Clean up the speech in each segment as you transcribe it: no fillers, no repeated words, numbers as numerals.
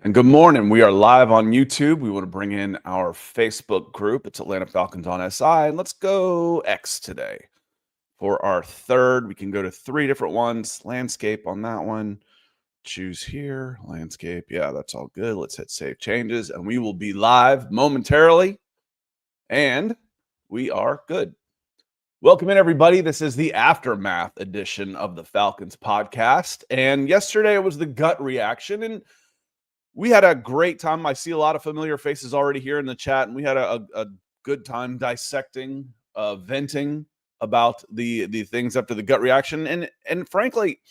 And good morning. We are live on YouTube. We want to bring in our Facebook group. It's Atlanta Falcons on SI. And let's go X today. For our third, we can go to three different ones. Landscape on that one. Choose here. Landscape. Yeah, that's all good. Let's hit save changes. And we will be live momentarily. And we are good. Welcome in, everybody. This is the aftermath edition of the Falcons podcast. And yesterday it was the gut reaction. And we had a great time. I see a lot of familiar faces already here in the chat, and we had a good time dissecting, venting about the things after the gut reaction. And frankly,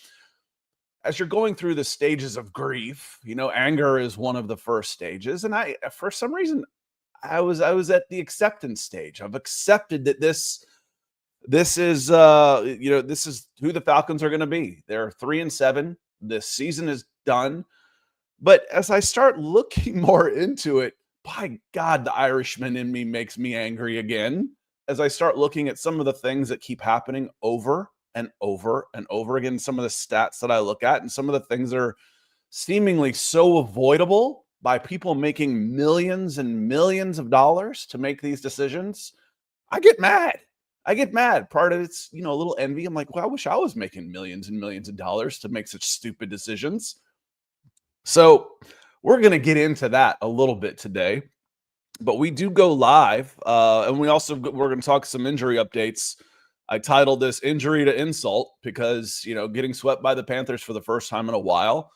as you're going through the stages of grief, anger is one of the first stages. And I, for some reason, I was at the acceptance stage. I've accepted that this is this is who the Falcons are going to be. They're 3-7. This season is done. But as I start looking more into it, by God, the Irishman in me makes me angry again. As I start looking at some of the things that keep happening over and over and over again, some of the stats that I look at, and some of the things that are seemingly so avoidable by people making millions and millions of dollars to make these decisions, I get mad. Part of it's, a little envy. I'm like, well, I wish I was making millions and millions of dollars to make such stupid decisions. So we're going to get into that a little bit today, but we do go live, and we're going to talk some injury updates. I titled this "Injury to Insult" because getting swept by the Panthers for the first time in a while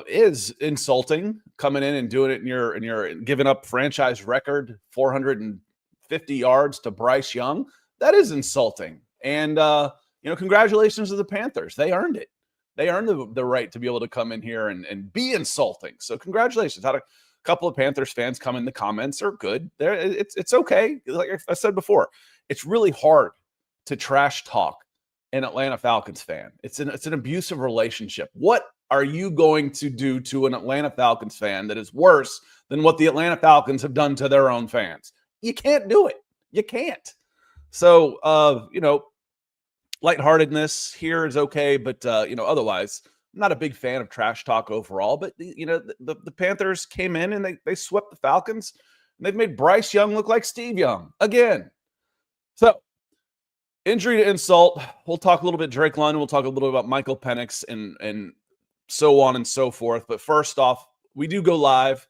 is insulting. Coming in and doing it, and you're giving up franchise record 450 yards to Bryce Young. That is insulting, and congratulations to the Panthers. They earned it. They earned the right to be able to come in here and be insulting. So congratulations. Had a couple of Panthers fans come in the comments are good. It's okay. Like I said before, it's really hard to trash talk an Atlanta Falcons fan. It's an abusive relationship. What are you going to do to an Atlanta Falcons fan that is worse than what the Atlanta Falcons have done to their own fans? You can't do it. You can't. So, lightheartedness here is okay, but otherwise, I'm not a big fan of trash talk overall. But the Panthers came in and they swept the Falcons, and they've made Bryce Young look like Steve Young again. So, injury to insult. We'll talk a little bit Drake London. We'll talk a little bit about Michael Penix and so on and so forth. But first off, we do go live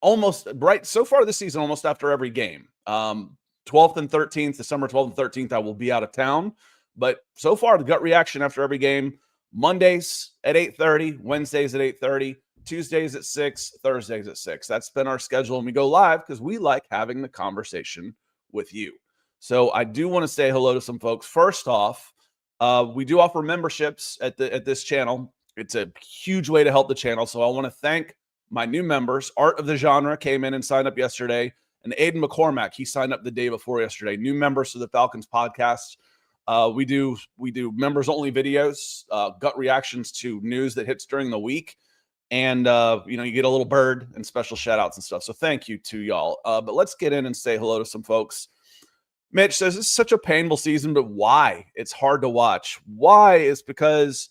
almost right so far this season, almost after every game. 12th and 13th, December 12th and 13th, I will be out of town. But so far, the gut reaction after every game, Mondays at 8:30, Wednesdays at 8:30, Tuesdays at 6, Thursdays at 6. That's been our schedule, and we go live because we like having the conversation with you. So I do want to say hello to some folks. First off, we do offer memberships at this channel. It's a huge way to help the channel. So I want to thank my new members. Art of the Genre came in and signed up yesterday, and Aiden McCormack, he signed up the day before yesterday. New members to the Falcons podcast. We do members only videos, gut reactions to news that hits during the week. And, you get a little bird and special shout outs and stuff. So thank you to y'all. But let's get in and say hello to some folks. Mitch says it's such a painful season, but why? It's hard to watch. Why is because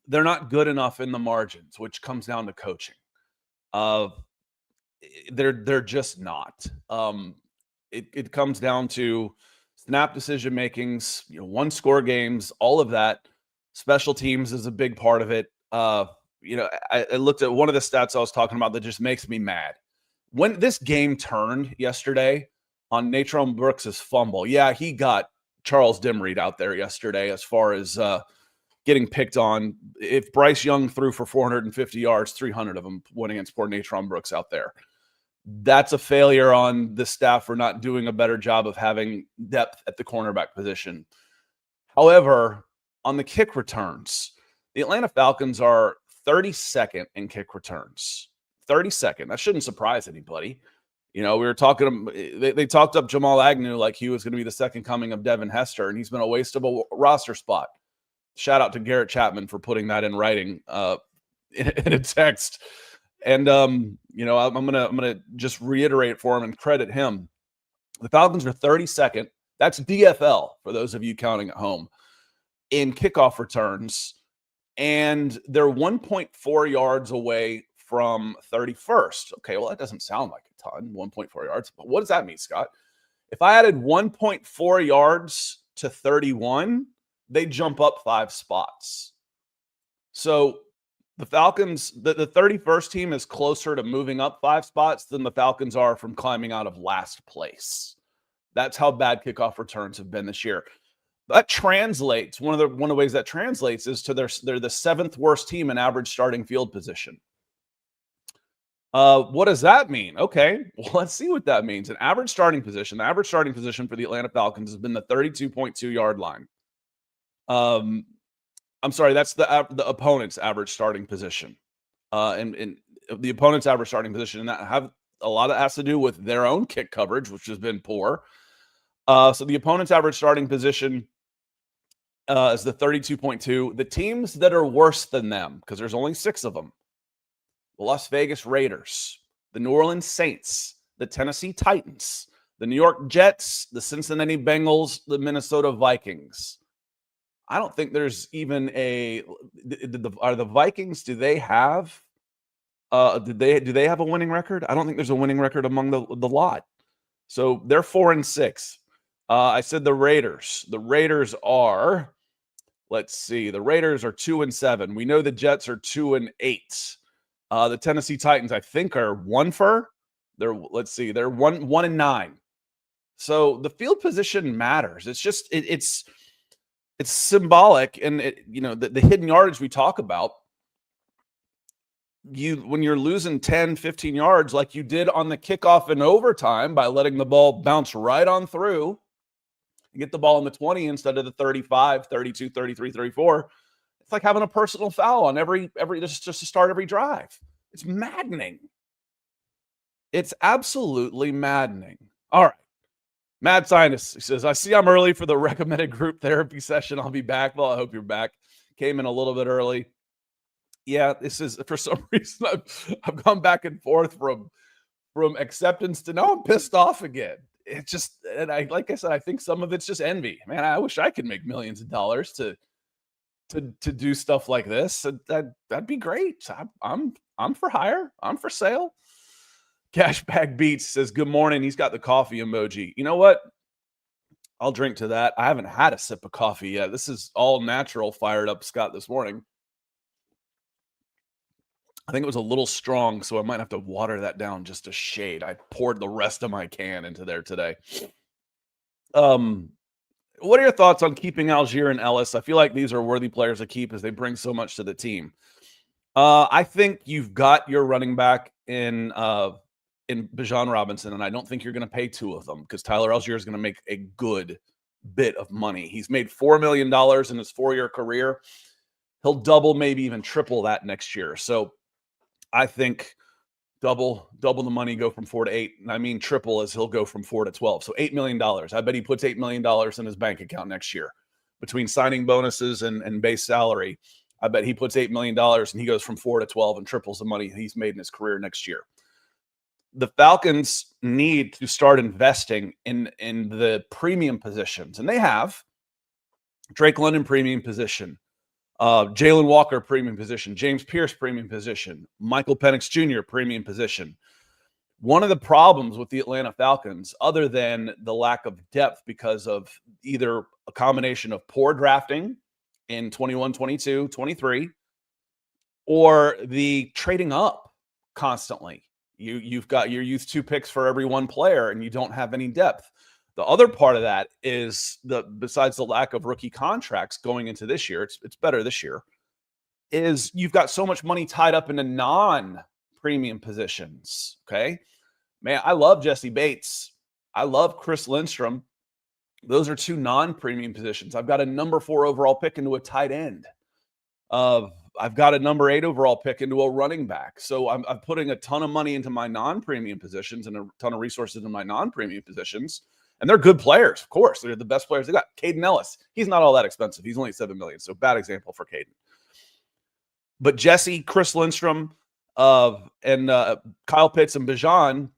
they're not good enough in the margins, which comes down to coaching. They're just not. It comes down to snap decision makings, one score games, all of that. Special teams is a big part of it. I looked at one of the stats I was talking about that just makes me mad. When this game turned yesterday on Natron Brooks's fumble, yeah, he got Charles Dimreed out there yesterday as far as getting picked on. If Bryce Young threw for 450 yards, 300 of them went against poor Natron Brooks out there. That's a failure on the staff for not doing a better job of having depth at the cornerback position. However, on the kick returns, the Atlanta Falcons are 32nd in kick returns. 32nd. That shouldn't surprise anybody. We were talking, they talked up Jamal Agnew like he was going to be the second coming of Devin Hester, and he's been a waste of a roster spot. Shout out to Garrett Chapman for putting that in writing in a text. And, I'm gonna just reiterate for him and credit him. The Falcons are 32nd. That's DFL for those of you counting at home in kickoff returns. and they're 1.4 yards away from 31st. Okay, well, that doesn't sound like a ton, 1.4 yards. But what does that mean, Scott? If I added 1.4 yards to 31, they jump up 5 spots. So the Falcons, the 31st team is closer to moving up 5 spots than the Falcons are from climbing out of last place. That's how bad kickoff returns have been this year. That translates. One of the ways that translates is to they're the 7th worst team in average starting field position. What does that mean? Okay, well, let's see what that means. An average starting position. The average starting position for the Atlanta Falcons has been the 32.2 yard line. I'm sorry, that's the opponent's average starting position. And the opponent's average starting position, and that have a lot of has to do with their own kick coverage, which has been poor. So the opponent's average starting position is the 32.2. The teams that are worse than them, because there's only 6 of them: the Las Vegas Raiders, the New Orleans Saints, the Tennessee Titans, the New York Jets, the Cincinnati Bengals, the Minnesota Vikings. I don't think there's even are the Vikings, do they have do they have a winning record? I don't think there's a winning record among the lot. So they're 4-6. I said the Raiders. The Raiders are, let's see, the Raiders are 2-7. We know the Jets are 2-8. The Tennessee Titans, I think, are 1-4. They're 1-9. So the field position matters. It's just it's symbolic, and the hidden yardage we talk about. When you're losing 10, 15 yards like you did on the kickoff in overtime by letting the ball bounce right on through, you get the ball in the 20 instead of the 35, 32, 33, 34. It's like having a personal foul on every just to start every drive. It's maddening. It's absolutely maddening. All right. Mad Scientist, he says, I see I'm early for the recommended group therapy session. I'll be back. Well, I hope you're back. Came in a little bit early. Yeah, this is, for some reason, I've gone back and forth from acceptance to now I'm pissed off again. It just, and like I said, I think some of it's just envy. Man, I wish I could make millions of dollars to do stuff like this. That'd be great. I'm for hire. I'm for sale. Cashback Beats says, good morning. He's got the coffee emoji. You know what? I'll drink to that. I haven't had a sip of coffee yet. This is all natural, fired up Scott this morning. I think it was a little strong, so I might have to water that down just a shade. I poured the rest of my can into there today. What are your thoughts on keeping Algier and Ellis? I feel like these are worthy players to keep as they bring so much to the team. I think you've got your running back in Bijan Robinson, and I don't think you're going to pay 2 of them because Tyler Algier is going to make a good bit of money. He's made $4 million in his 4-year career. He'll double, maybe even triple that next year. So I think double the money, go from 4 to 8. And I mean triple, as he'll go from 4 to 12. So $8 million. I bet he puts $8 million in his bank account next year between signing bonuses and base salary. I bet he puts $8 million and he goes from 4 to 12 and triples the money he's made in his career next year. The Falcons need to start investing in the premium positions, and they have. Drake London, premium position. Jalen Walker, premium position. James Pierce, premium position. Michael Penix Jr., premium position. One of the problems with the Atlanta Falcons, other than the lack of depth because of either a combination of poor drafting in 21, 22, 23, or the trading up constantly. You've got your youth 2 picks for every 1 player, and you don't have any depth. The other part of that is besides the lack of rookie contracts going into this year, it's better this year, is you've got so much money tied up into non-premium positions. Okay. Man, I love Jesse Bates. I love Chris Lindstrom. Those are 2 non-premium positions. I've got a number 4 overall pick into a tight end. I've got a number 8 overall pick into a running back. So I'm putting a ton of money into my non-premium positions and a ton of resources in my non-premium positions. And they're good players, of course. They're the best players they got. Caden Ellis, he's not all that expensive. He's only $7 million, so bad example for Caden. But Jesse, Chris Lindstrom, and Kyle Pitts and Bijan,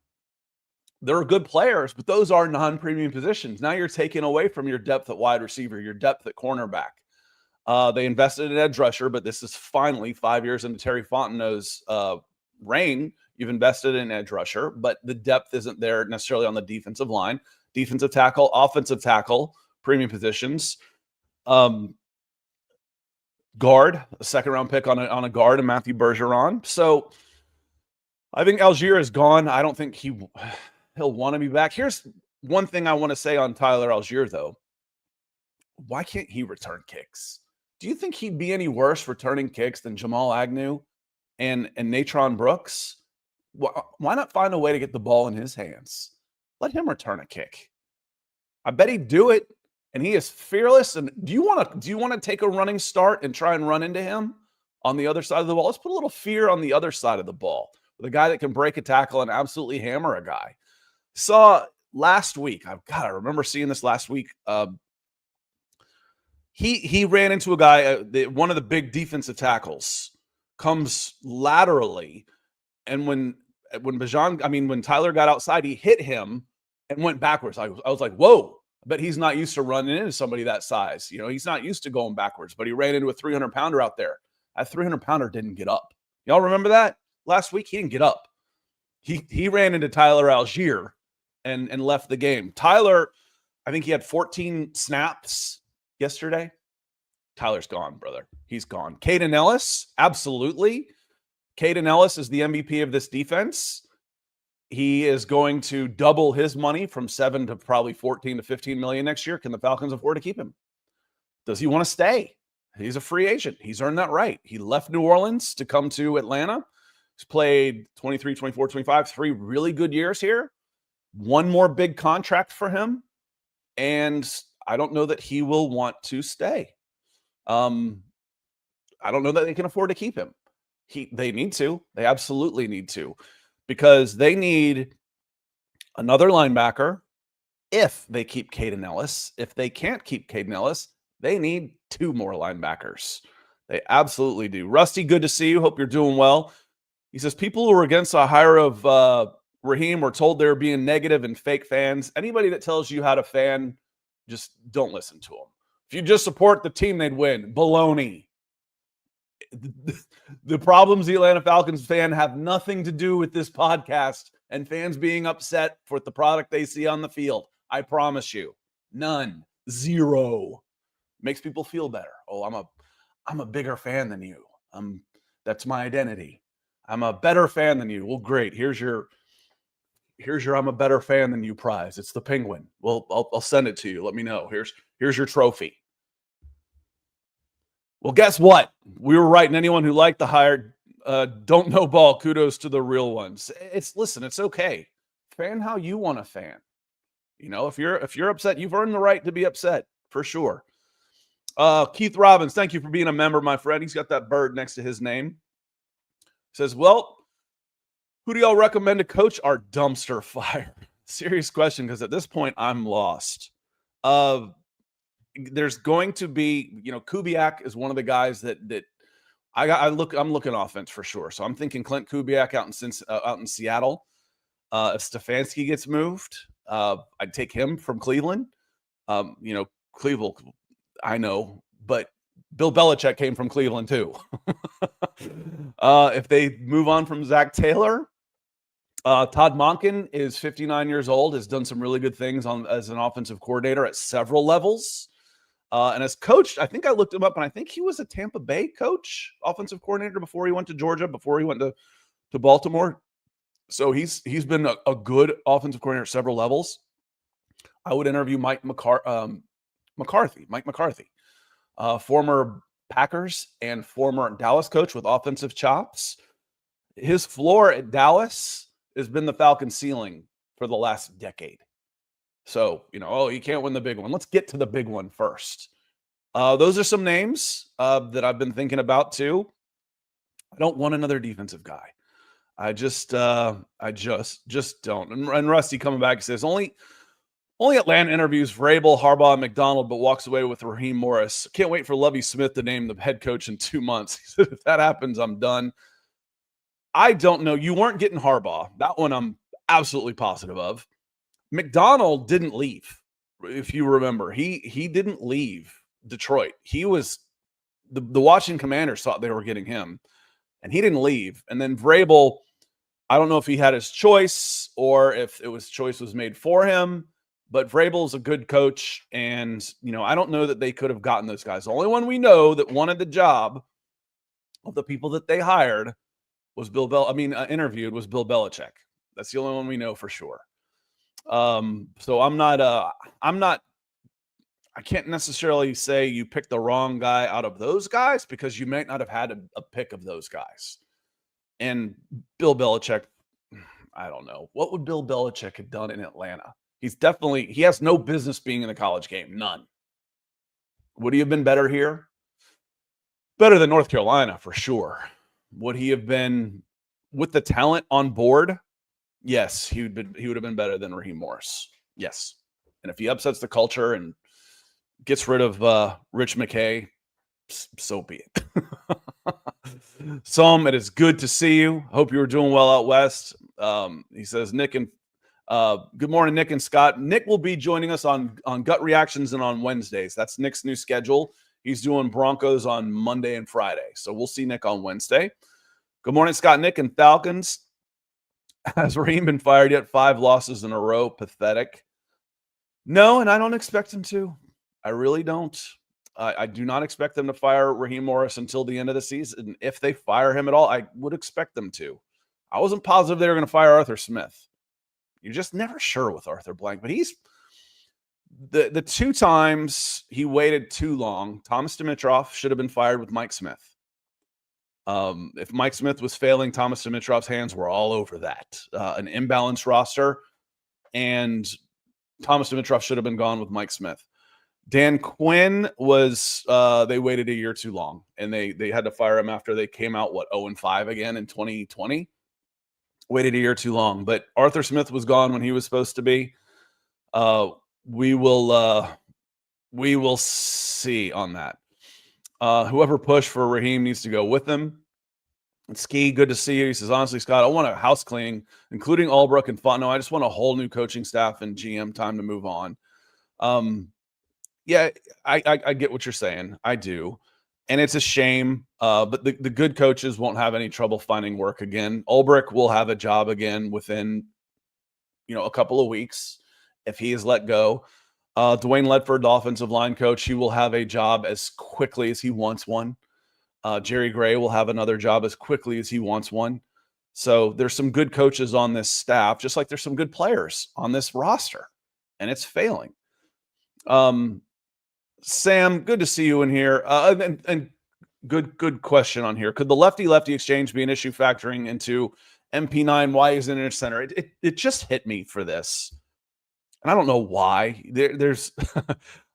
they're good players, but those are non-premium positions. Now you're taking away from your depth at wide receiver, your depth at cornerback. They invested in edge rusher, but this is finally 5 years into Terry Fontenot's reign. You've invested in edge rusher, but the depth isn't there necessarily on the defensive line. Defensive tackle, offensive tackle, premium positions. Guard, a second-round pick on a guard, and Matthew Bergeron. So I think Algier is gone. I don't think he'll want to be back. Here's one thing I want to say on Tyler Algier, though. Why can't he return kicks? Do you think he'd be any worse returning kicks than Jamal Agnew and Natron Brooks? Why not find a way to get the ball in his hands? Let him return a kick. I bet he'd do it, and he is fearless. And do you want to take a running start and try and run into him on the other side of the ball? Let's put a little fear on the other side of the ball. The guy that can break a tackle and absolutely hammer a guy. Saw last week. I remember seeing this last week. He ran into a guy, one of the big defensive tackles, comes laterally, and when Tyler got outside, he hit him and went backwards. I was like, whoa! I bet he's not used to running into somebody that size. He's not used to going backwards. But he ran into a 300-pounder out there. That 300-pounder didn't get up. Y'all remember that? Last week, he didn't get up. He ran into Tyler Algier and left the game. Tyler, I think he had 14 snaps yesterday. Tyler's gone, brother. He's gone. Caden Ellis, absolutely. Caden Ellis is the MVP of this defense. He is going to double his money from 7 to probably 14 to 15 million next year. Can the Falcons afford to keep him? Does he want to stay? He's a free agent. He's earned that right. He left New Orleans to come to Atlanta. He's played 23, 24, 25, 3 really good years here. One more big contract for him. And I don't know that he will want to stay. I don't know that they can afford to keep him. They need to. They absolutely need to. Because they need another linebacker if they keep Caden Ellis. If they can't keep Caden Ellis, they need 2 more linebackers. They absolutely do. Rusty, good to see you. Hope you're doing well. He says, people who are against the hire of Raheem were told they were being negative and fake fans. Anybody that tells you how to fan, just don't listen to them. If you just support the team, they'd win. Baloney. The problems the Atlanta Falcons fan have nothing to do with this podcast and fans being upset for the product they see on the field. I promise you. None. Zero. Makes people feel better. Oh, I'm a bigger fan than you. That's my identity. I'm a better fan than you. Well, great. Here's your I'm a better fan than you prize. It's the penguin. Well, I'll send it to you. Let me know. Here's your trophy. Well, guess what? We were right. And anyone who liked the hire don't know ball. Kudos to the real ones. Listen, it's okay. Fan how you want to fan. If you're upset, you've earned the right to be upset for sure. Keith Robbins, thank you for being a member, my friend. He's got that bird next to his name. Says, well, who do y'all recommend to coach our dumpster fire? Serious question, because at this point I'm lost. There's going to be, Kubiak is one of the guys that I'm looking offense for sure. So I'm thinking Clint Kubiak out in Seattle. If Stefanski gets moved, I'd take him from Cleveland. Cleveland, I know, but Bill Belichick came from Cleveland too. If they move on from Zach Taylor, Todd Monken is 59 years old, has done some really good things as an offensive coordinator at several levels. And as coach, I think I looked him up, and I think he was a Tampa Bay coach, offensive coordinator before he went to Georgia, before he went to Baltimore. So he's been a good offensive coordinator at several levels. I would interview Mike McCarthy, former Packers and former Dallas coach with offensive chops. His floor at Dallas has been the Falcons' ceiling for the last decade. So, you can't win the big one. Let's get to the big one first. Those are some names that I've been thinking about too. I don't want another defensive guy. I just don't. And Rusty coming back says only Atlanta interviews Vrabel, Harbaugh, and McDonald, but walks away with Raheem Morris. Can't wait for Lovie Smith to name the head coach in 2 months. He said, if that happens, I'm done. I don't know. You weren't getting Harbaugh. That one I'm absolutely positive of. McDonald didn't leave, if you remember. He didn't leave Detroit. He was the Washington Commanders thought they were getting him, and he didn't leave. And then Vrabel, I don't know if he had his choice or if choice was made for him, but Vrabel's a good coach, and I don't know that they could have gotten those guys. The only one we know that wanted the job of the people that they hired was interviewed was Bill Belichick. That's the only one we know for sure. So I can't necessarily say you picked the wrong guy out of those guys because you might not have had a pick of those guys. And Bill Belichick, I don't know. What would Bill Belichick have done in Atlanta? He has no business being in the college game. None. Would he have been better here? Better than North Carolina, for sure. Would he have been with the talent on board? Yes, he would have been better than Raheem Morris. Yes. And if he upsets the culture and gets rid of Rich McKay, so be it. Psalm, it is good to see you. Hope you were doing well out west. He says, good morning, Nick and Scott. Nick will be joining us on Gut Reactions and on Wednesdays. That's Nick's new schedule. He's doing Broncos on Monday and Friday. So we'll see Nick on Wednesday. Good morning, Scott, Nick, and Falcons. Has Raheem been fired yet? 5 losses in a row. Pathetic. No, and I don't expect him to. I really don't. I do not expect them to fire Raheem Morris until the end of the season. If they fire him at all, I would expect them to. I wasn't positive they were going to fire Arthur Smith. You're just never sure with Arthur Blank, but he's the 2 times he waited too long. Thomas Dimitroff should have been fired with Mike Smith. If Mike Smith was failing, Thomas Dimitroff's hands were all over that. An imbalanced roster, and Thomas Dimitroff should have been gone with Mike Smith. Dan Quinn was they waited a year too long, and they had to fire him after they came out 0-5 again in 2020. Waited a year too long, but Arthur Smith was gone when he was supposed to be. We will see on that. Whoever pushed for Raheem needs to go with him. And Ski, good to see you. He says, honestly, Scott, I want a house cleaning, including Albrook and Fontenot. I just want a whole new coaching staff and GM. Time to move on. Yeah, I get what you're saying. I do. And it's a shame, but the good coaches won't have any trouble finding work again. Ulbrich will have a job again within, a couple of weeks if he is let go. Dwayne Ledford, the offensive line coach, he will have a job as quickly as he wants one. Jerry Gray will have another job as quickly as he wants one. So there's some good coaches on this staff, just like there's some good players on this roster, and it's failing. Sam, good to see you in here. And good question on here. Could the lefty-lefty exchange be an issue factoring into MP9? Why isn't it center? It just hit me for this. And I don't know why. There's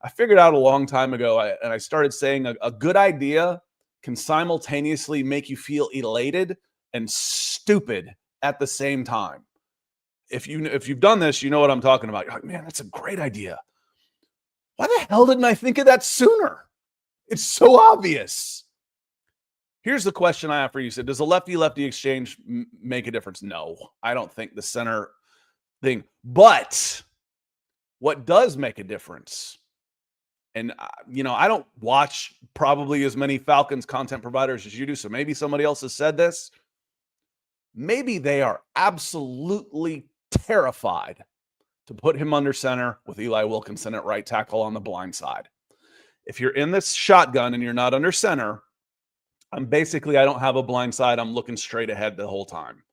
I figured out a long time ago, and I started saying a good idea can simultaneously make you feel elated and stupid at the same time. If you've done this, you know what I'm talking about. You're like, man, that's a great idea. Why the hell didn't I think of that sooner? It's so obvious. Here's the question I have for you. So does a lefty-lefty exchange make a difference? No, I don't think the center thing. But what does make a difference? And, I don't watch probably as many Falcons content providers as you do, so maybe somebody else has said this. Maybe they are absolutely terrified to put him under center with Eli Wilkinson at right tackle on the blind side. If you're in this shotgun and you're not under center, I don't have a blind side. I'm looking straight ahead the whole time.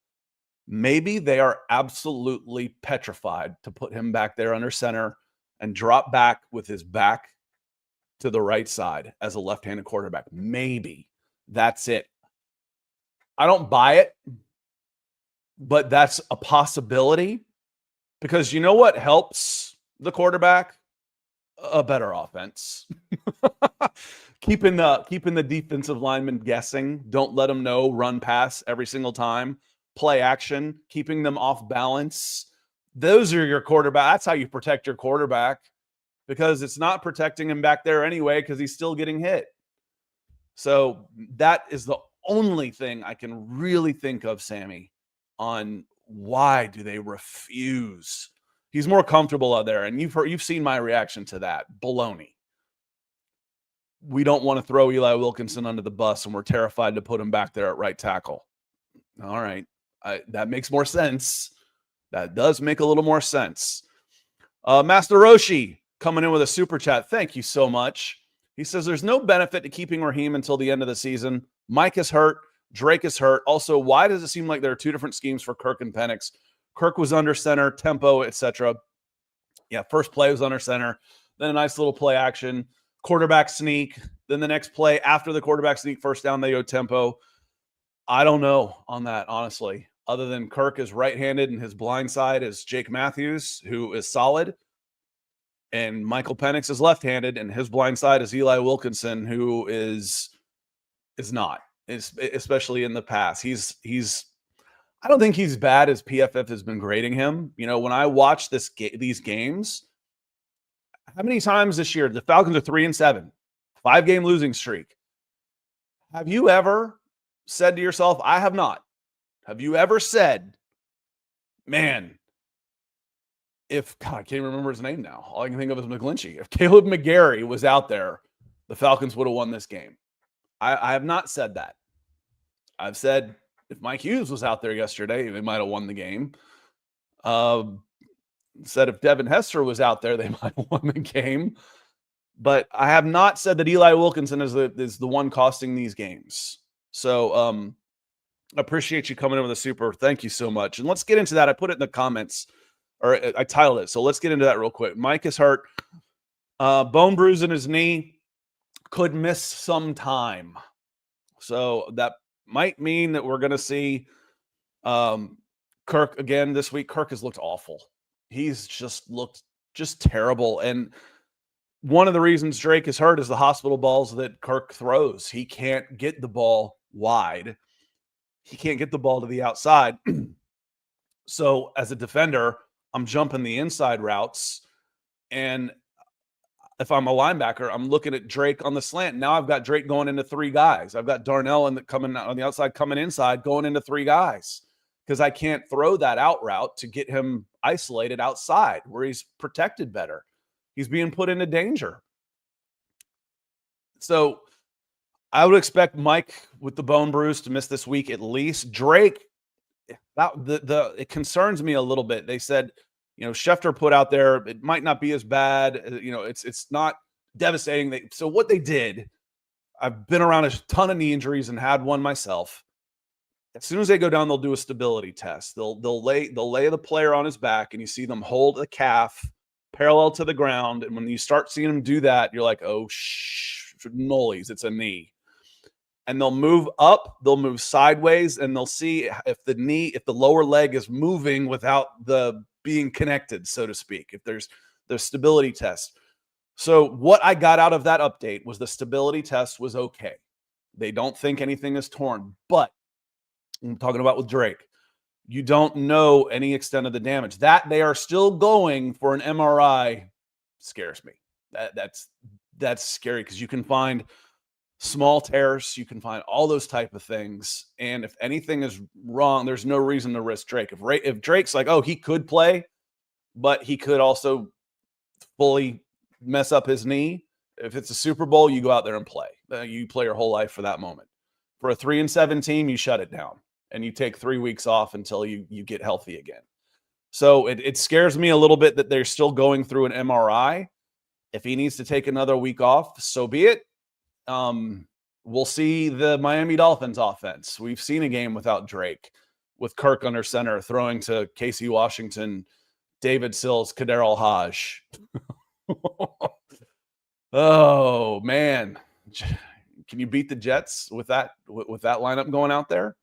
Maybe they are absolutely petrified to put him back there under center and drop back with his back to the right side as a left-handed quarterback. Maybe that's it. I don't buy it, but that's a possibility, because you know what helps the quarterback? A better offense. keeping the defensive linemen guessing. Don't let them know run pass every single time. Play action, keeping them off balance. Those are your quarterback. That's how you protect your quarterback, because it's not protecting him back there anyway because he's still getting hit. So that is the only thing I can really think of, Sammy, on why do they refuse. He's more comfortable out there, and you've seen my reaction to that. Baloney. we don't want to throw Eli Wilkinson under the bus, and we're terrified to put him back there at right tackle. All right. That makes more sense. That does make a little more sense. Master Roshi coming in with a super chat. Thank you so much. He says there's no benefit to keeping Raheem until the end of the season. Mike is hurt. Drake is hurt. Also, why does it seem like there are two different schemes for Kirk and Penix? Kirk was under center, tempo, etc. Yeah, first play was under center. Then a nice little play action, quarterback sneak. Then the next play after the quarterback sneak, first down, they go tempo. I don't know on that, honestly, other than Kirk is right-handed and his blind side is Jake Matthews, who is solid. And Michael Penix is left-handed, and his blind side is Eli Wilkinson, who is not, especially in the past. I don't think he's bad as PFF has been grading him. You know, when I watch these games, how many times this year the Falcons are 3-7, 5-game losing streak? Have you ever said to yourself, I have not. Have you ever said, man, if God, I can't remember his name now. All I can think of is McGlinchey. If Caleb McGarry was out there, the Falcons would have won this game. I have not said that. I've said if Mike Hughes was out there yesterday, they might have won the game. Said if Devin Hester was out there, they might have won the game. But I have not said that Eli Wilkinson is the one costing these games. So appreciate you coming in with a super. Thank you so much. And let's get into that. I put it in the comments. Or I titled it. So let's get into that real quick. Mike is hurt. Bone bruise in his knee. Could miss some time. So that might mean that we're going to see Kirk again this week. Kirk has looked awful. He's just looked terrible. And one of the reasons Drake is hurt is the hospital balls that Kirk throws. He can't get the ball wide. He can't get the ball to the outside. So as a defender, I'm jumping the inside routes, and if I'm a linebacker, I'm looking at Drake on the slant. Now I've got Drake going into 3 guys. I've got Darnell coming on the outside, coming inside, going into 3 guys because I can't throw that out route to get him isolated outside where he's protected better. He's being put into danger. So I would expect Mike with the bone bruise to miss this week at least. Drake, it concerns me a little bit. They said, Schefter put out there, it might not be as bad. It's not devastating. So what they did, I've been around a ton of knee injuries and had one myself. As soon as they go down, they'll do a stability test. They'll lay the player on his back, and you see them hold the calf parallel to the ground. And when you start seeing them do that, you're like, oh, nollies, it's a knee. And they'll move up, they'll move sideways, and they'll see if the lower leg is moving without the being connected, so to speak, if there's the stability test. So what I got out of that update was the stability test was okay. They don't think anything is torn, but I'm talking about with Drake, you don't know any extent of the damage. That they are still going for an MRI scares me. That's scary because you can find small tears, you can find all those type of things. And if anything is wrong, there's no reason to risk Drake. If Drake's like, oh, he could play, but he could also fully mess up his knee. If it's a Super Bowl, you go out there and play. You play your whole life for that moment. For a 3-7 team, you shut it down and you take 3 weeks off until you get healthy again. So it scares me a little bit that they're still going through an MRI. If he needs to take another week off, so be it. We'll see the Miami Dolphins offense. We've seen a game without Drake, with Kirk under center, throwing to Casey Washington, David Sills, Kaderl Hodge. Oh man, can you beat the Jets with that lineup going out there?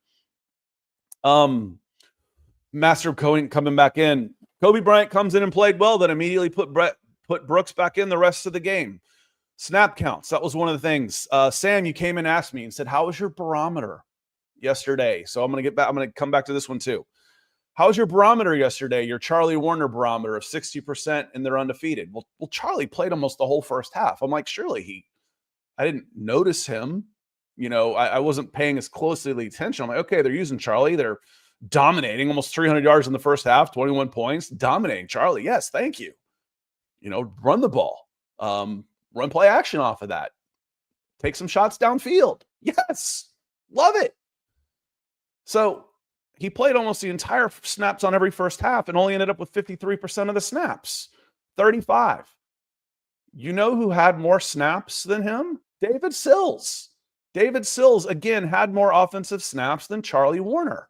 Master Cohen coming back in. Kobe Bryant comes in and played well, then immediately put Brooks back in the rest of the game. Snap counts. That was one of the things. Sam, you came and asked me and said, how was your barometer yesterday? So I'm going to come back to this one too. How was your barometer yesterday? Your Charlie Warner barometer of 60% and they're undefeated. Well, Charlie played almost the whole first half. I'm like, surely I didn't notice him. I wasn't paying as closely attention. I'm like, okay, they're using Charlie. They're dominating almost 300 yards in the first half, 21 points, dominating Charlie. Yes. Thank you. Run the ball. Run play action off of that. take some shots downfield. Yes, love it. So he played almost the entire snaps on every first half and only ended up with 53% of the snaps, 35. You know who had more snaps than him? David Sills. David Sills, again, had more offensive snaps than Charlie Warner.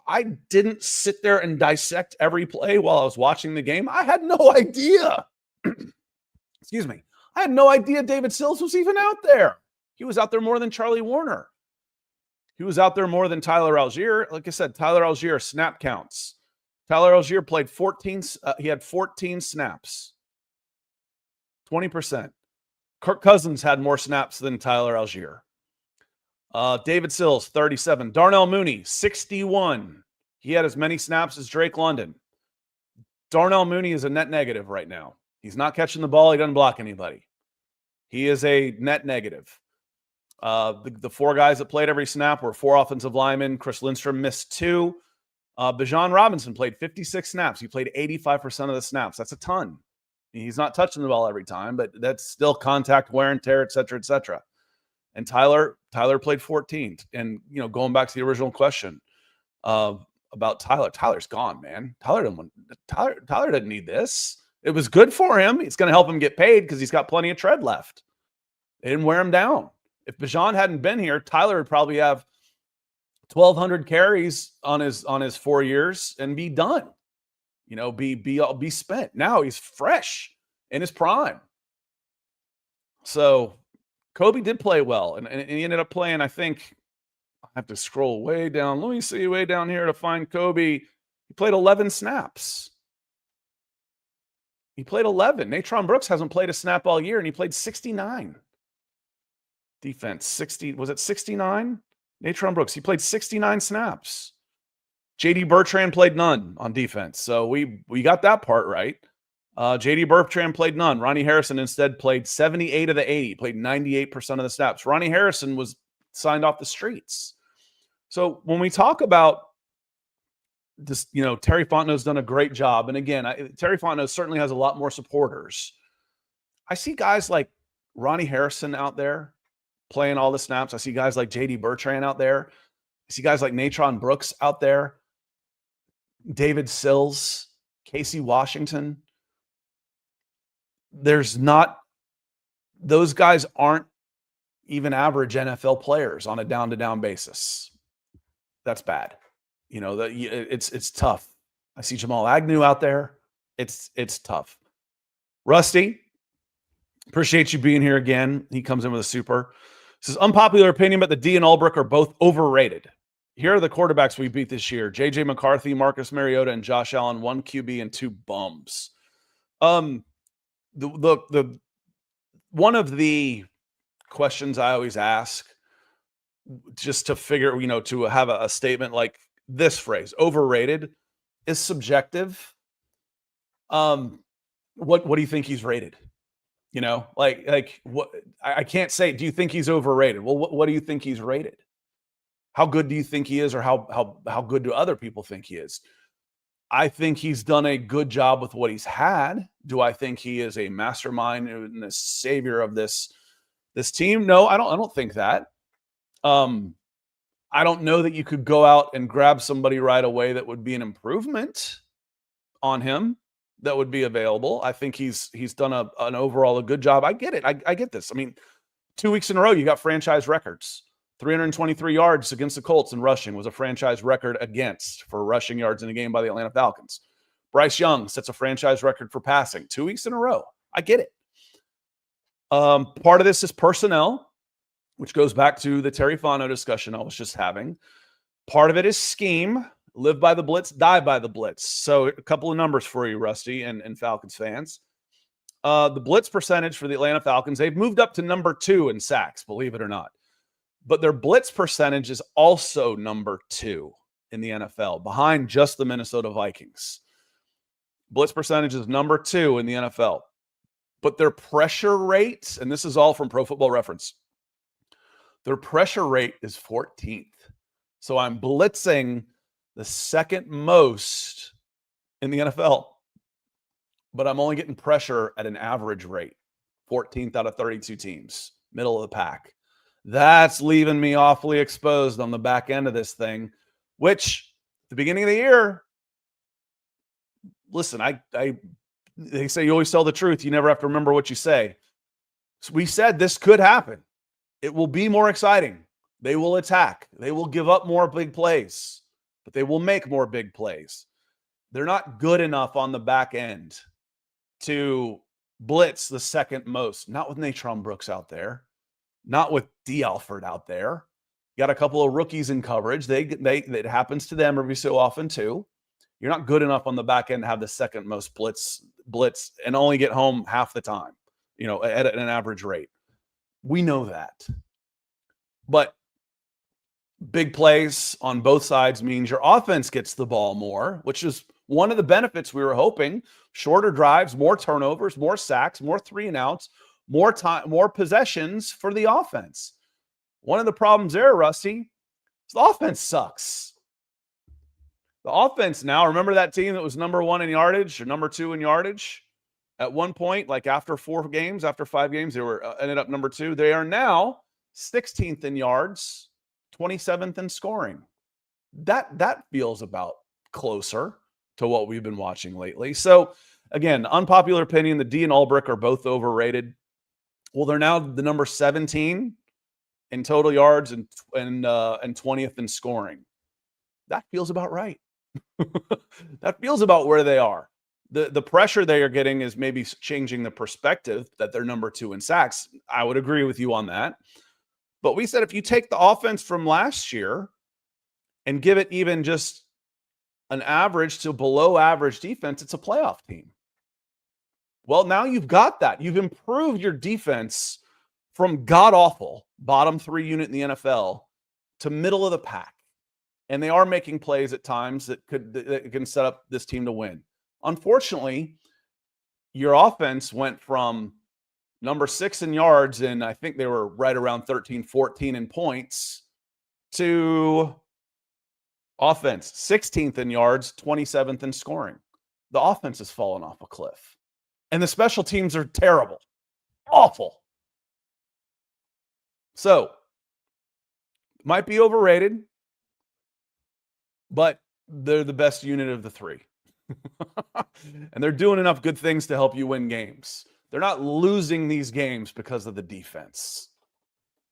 I didn't sit there and dissect every play while I was watching the game. I had no idea. Excuse me. I had no idea David Sills was even out there. He was out there more than Charlie Warner. He was out there more than Tyler Algier. Like I said, Tyler Algier, snap counts. Tyler Algier played 14. He had 14 snaps. 20%. Kirk Cousins had more snaps than Tyler Algier. David Sills, 37. Darnell Mooney, 61. He had as many snaps as Drake London. Darnell Mooney is a net negative right now. He's not catching the ball. He doesn't block anybody. He is a net negative. The four guys that played every snap were four offensive linemen. Chris Lindstrom missed 2. Bijan Robinson played 56 snaps. He played 85% of the snaps. That's a ton. He's not touching the ball every time, but that's still contact, wear and tear, et cetera, et cetera. And Tyler played 14. And, going back to the original question about Tyler, Tyler's gone, man. Tyler doesn't need this. It was good for him. It's going to help him get paid because he's got plenty of tread left. They didn't wear him down. If Bijan hadn't been here, Tyler would probably have 1,200 carries on his 4 years and be done. Be spent. Now he's fresh in his prime. So Kobe did play well, and he ended up playing, I think, I have to scroll way down. Let me see way down here to find Kobe. He played 11 snaps. He played 11. Natron Brooks hasn't played a snap all year, and he played 69. Defense, 60. Was it 69? Natron Brooks, he played 69 snaps. J.D. Bertrand played none on defense. So we got that part right. J.D. Bertrand played none. Ronnie Harrison instead played 78 of the 80, played 98% of the snaps. Ronnie Harrison was signed off the streets. So when we talk about this, Terry Fontenot's done a great job. And again, Terry Fontenot certainly has a lot more supporters. I see guys like Ronnie Harrison out there playing all the snaps. I see guys like J.D. Bertrand out there. I see guys like Natron Brooks out there. David Sills, Casey Washington. Those guys aren't even average NFL players on a down-to-down basis. That's bad. It's tough. I see Jamal Agnew out there. It's tough. Rusty, appreciate you being here again. He comes in with a super. Says, unpopular opinion, but the D and Ulbrich are both overrated. Here are the quarterbacks we beat this year: J.J. McCarthy, Marcus Mariota, and Josh Allen, 1 QB and 2 bums. The one of the questions I always ask, just to figure, to have a statement like this phrase, overrated, is subjective. What do you think he's rated? Like what? I can't say, do you think he's overrated? Well, what do you think he's rated? How good do you think he is, or how good do other people think he is? I think he's done a good job with what he's had. Do I think he is a mastermind and the savior of this team? No, I don't think that. I don't know that you could go out and grab somebody right away that would be an improvement on him that would be available. I think he's done an overall a good job. I get it. I get this. I mean, 2 weeks in a row, you got franchise records. 323 yards against the Colts in rushing was a franchise record for rushing yards in a game by the Atlanta Falcons. Bryce Young sets a franchise record for passing 2 weeks in a row. I get it. Part of this is personnel, which goes back to the Terry Fontenot discussion I was just having. Part of it is scheme. Live by the blitz, die by the blitz. So a couple of numbers for you, Rusty, and Falcons fans. The blitz percentage for the Atlanta Falcons, they've moved up to number 2 in sacks, believe it or not. But their blitz percentage is also number 2 in the NFL, behind just the Minnesota Vikings. Blitz percentage is number 2 in the NFL. But their pressure rate, and this is all from Pro Football Reference, their pressure rate is 14th. So I'm blitzing the second most in the NFL, but I'm only getting pressure at an average rate, 14th out of 32 teams. middle of the pack. That's leaving me awfully exposed on the back end of this thing, which at the beginning of the year, listen, they say you always tell the truth. You never have to remember what you say. So we said this could happen. It will be more exciting. They will attack. They will give up more big plays, but they will make more big plays. They're not good enough on the back end to blitz the second most. Not with Natron Brooks out there. Not with D. Alford out there. You got a couple of rookies in coverage. It happens to them every so often too. You're not good enough on the back end to have the second most blitz and only get home half the time, at an average rate. We know that. But big plays on both sides means your offense gets the ball more, which is one of the benefits we were hoping. Shorter drives, more turnovers, more sacks, more 3-and-outs, more time, more possessions for the offense. One of the problems there, Rusty, is the offense sucks. The offense now, remember that team that was number 1 in yardage or number 2 in yardage? At one point, like after 5 games, they were ended up number 2. They are now 16th in yards, 27th in scoring. That feels about closer to what we've been watching lately. So again, unpopular opinion, the D and Ulbrich are both overrated. Well, they're now the number 17 in total yards and 20th in scoring. That feels about right. That feels about where they are. The pressure they are getting is maybe changing the perspective that they're number 2 in sacks. I would agree with you on that. But we said if you take the offense from last year and give it even just an average to below average defense, it's a playoff team. Well, now you've got that. You've improved your defense from god-awful, bottom 3 unit in the NFL, to middle of the pack. And they are making plays at times that can set up this team to win. Unfortunately, your offense went from number 6 in yards, and I think they were right around 13, 14 in points, to offense 16th in yards, 27th in scoring. The offense has fallen off a cliff. And the special teams are terrible. Awful. So, might be overrated, but they're the best unit of the 3. And they're doing enough good things to help you win games. They're not losing these games because of the defense.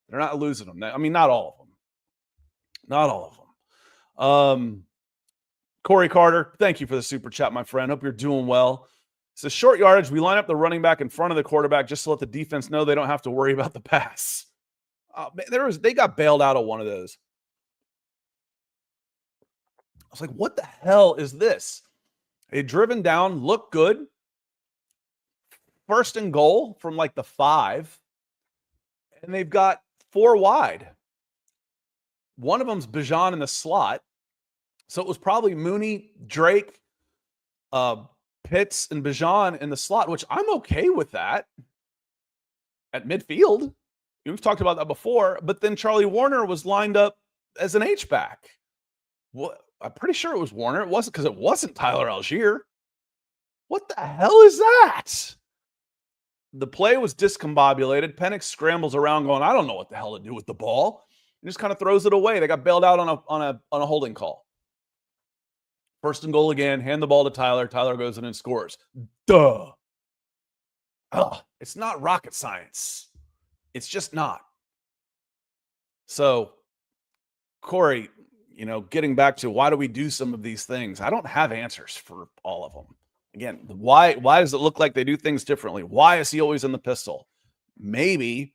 They're not losing them. I mean, not all of them. Not all of them. Corey Carter, thank you for the super chat, my friend. Hope you're doing well. It's a short yardage. We line up the running back in front of the quarterback just to let the defense know they don't have to worry about the pass. They got bailed out of one of those. I was like, what the hell is this? They driven down, looked good. First and goal from like the 5. And they've got 4 wide. One of them's Bijan in the slot. So it was probably Mooney, Drake, Pitts, and Bijan in the slot, which I'm okay with that at midfield. We've talked about that before. But then Charlie Warner was lined up as an H-back. Well, I'm pretty sure it was Warner. It wasn't, because it wasn't Tyler Algier. What the hell is that? The play was discombobulated. Penix scrambles around going, I don't know what the hell to do with the ball. And just kind of throws it away. They got bailed out on a holding call. First and goal again. Hand the ball to Tyler. Tyler goes in and scores. Duh. Ugh. It's not rocket science. It's just not. So, Corey, getting back to why do we do some of these things? I don't have answers for all of them. Again, why does it look like they do things differently? Why is he always in the pistol? Maybe,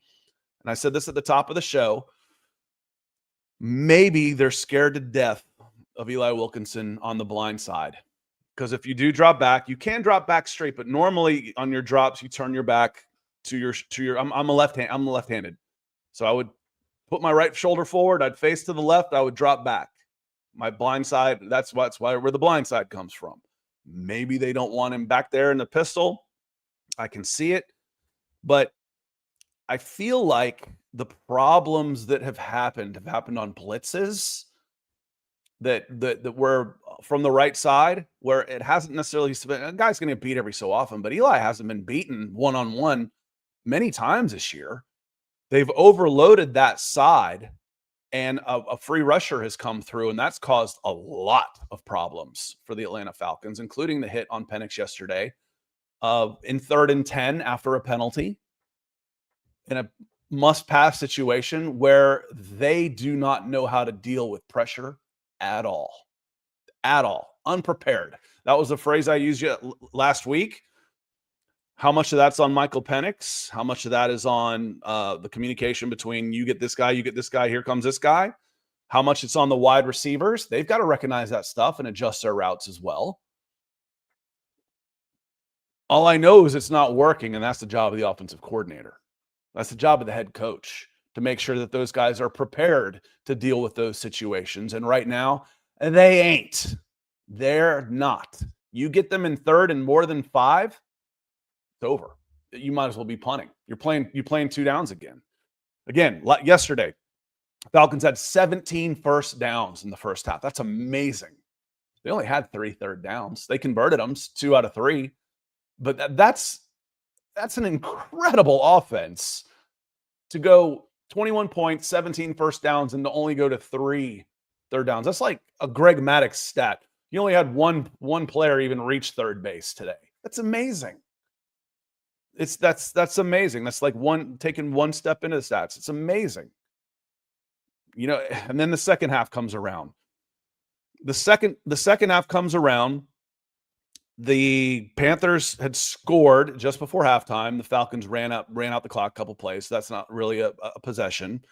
and I said this at the top of the show, maybe they're scared to death of Eli Wilkinson on the blind side. Because if you do drop back, you can drop back straight, but normally on your drops, you turn your back to your I'm left-handed. So I would put my right shoulder forward, I'd face to the left, I would drop back. My blind side, that's where the blind side comes from. Maybe they don't want him back there in the pistol. I can see it. But I feel like the problems that have happened on blitzes that were from the right side, where it hasn't necessarily been, a guy's going to get beat every so often, but Eli hasn't been beaten one-on-one many times this year. They've overloaded that side, and a free rusher has come through, and that's caused a lot of problems for the Atlanta Falcons, including the hit on Penix yesterday in 3rd and 10 after a penalty in a must-pass situation where they do not know how to deal with pressure at all. At all. Unprepared. That was a phrase I used last week. How much of that's on Michael Penix? How much of that is on the communication between you get this guy, here comes this guy? How much it's on the wide receivers? They've got to recognize that stuff and adjust their routes as well. All I know is it's not working, and that's the job of the offensive coordinator. That's the job of the head coach, to make sure that those guys are prepared to deal with those situations. And right now, they ain't. They're not. You get them in 3rd and more than 5, it's over. You might as well be punting. You're playing 2 downs again. Again, yesterday, Falcons had 17 first downs in the first half. That's amazing. They only had 3 third downs. They converted them 2 out of 3. But that's an incredible offense to go 21 points, 17 first downs, and to only go to 3 third downs. That's like a Greg Maddux stat. You only had one player even reach third base today. That's amazing. That's amazing. That's like taking one step into the stats. It's amazing. And then the second half comes around. The second half comes around. The Panthers had scored just before halftime. The Falcons ran out the clock a couple plays. That's not really a possession.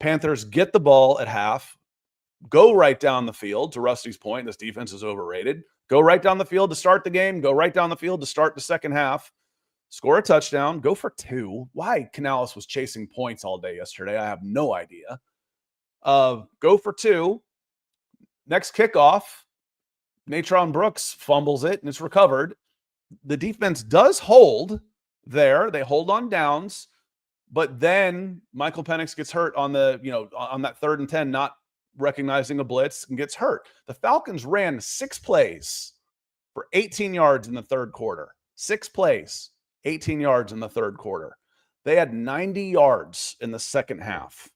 Panthers get the ball at half, go right down the field. To Rusty's point, this defense is overrated. Go right down the field to start the game. Go right down the field to start the second half. Score a touchdown. Go for 2. Why Canales was chasing points all day yesterday, I have no idea. Go for 2. Next kickoff, Natron Brooks fumbles it, and it's recovered. The defense does hold there. They hold on downs, but then Michael Penix gets hurt on on that 3rd and 10, not recognizing a blitz, and gets hurt. The Falcons ran 6 plays for 18 yards in the 3rd quarter. 6 plays, 18 yards in the 3rd quarter. They had 90 yards in the second half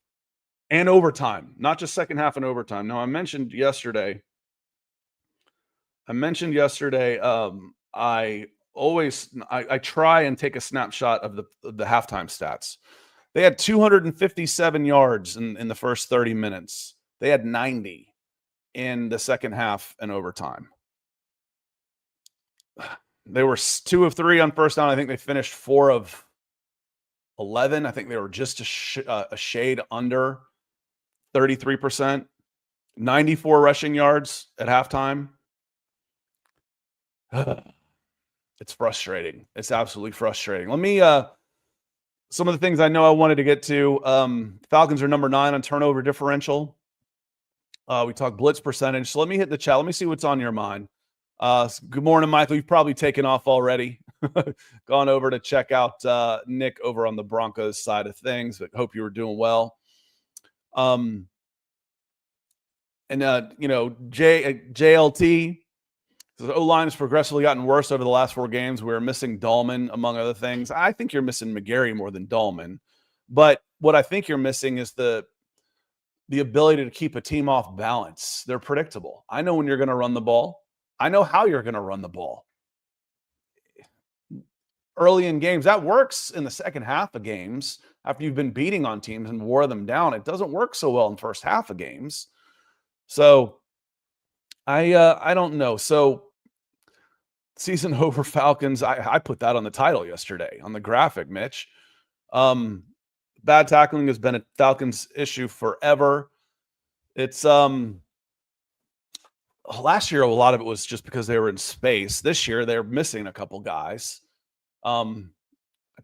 and overtime, not just second half and overtime. Now, I mentioned yesterday, I try and take a snapshot of the halftime stats. They had 257 yards in the first 30 minutes. They had 90 in the second half and overtime. They were 2 of 3 on first down. I think they finished 4 of 11. I think they were just a shade under 33%. 94 rushing yards at halftime. It's frustrating. It's absolutely frustrating. Let me some of the things I know I wanted to get to. Falcons are number 9 on turnover differential. We talked blitz percentage. So let me hit the chat. Let me see what's on your mind. Good morning, Michael. You've probably taken off already. Gone over to check out Nick over on the Broncos side of things. But hope you were doing well. JLT. The O-line has progressively gotten worse over the last 4 games. We're missing Dahlman, among other things. I think you're missing McGarry more than Dahlman. But what I think you're missing is the ability to keep a team off balance. They're predictable. I know when you're going to run the ball. I know how you're going to run the ball. Early in games, that works in the second half of games after you've been beating on teams and wore them down. It doesn't work so well in the first half of games. So I don't know. So season over Falcons, I put that on the title yesterday on the graphic, Mitch. Bad tackling has been a Falcons issue forever. It's last year a lot of it was just because they were in space. This year they're missing a couple guys. I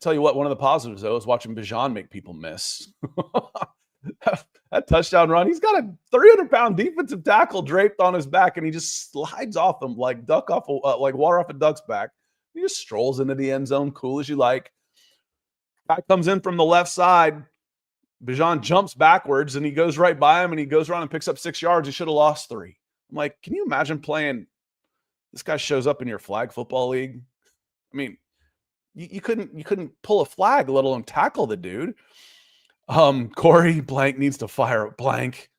tell you what, one of the positives though is watching Bijan make people miss. That touchdown run, he's got a 300-pound defensive tackle draped on his back, and he just slides off him like like water off a duck's back. He just strolls into the end zone, cool as you like. Guy comes in from the left side. Bijan jumps backwards, and he goes right by him, and he goes around and picks up 6 yards. He should have lost 3. I'm like, can you imagine playing? This guy shows up in your flag football league. I mean, you couldn't pull a flag, let alone tackle the dude. Corey blank needs to fire blank.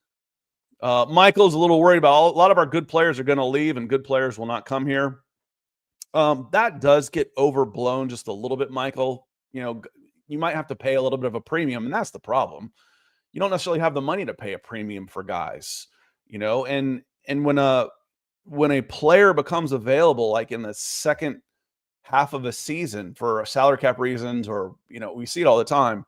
Michael's a little worried about a lot of our good players are going to leave and good players will not come here. That does get overblown just a little bit, Michael. You might have to pay a little bit of a premium, and that's the problem. You don't necessarily have the money to pay a premium for guys, and when a player becomes available, like in the second half of a season for salary cap reasons, or, we see it all the time.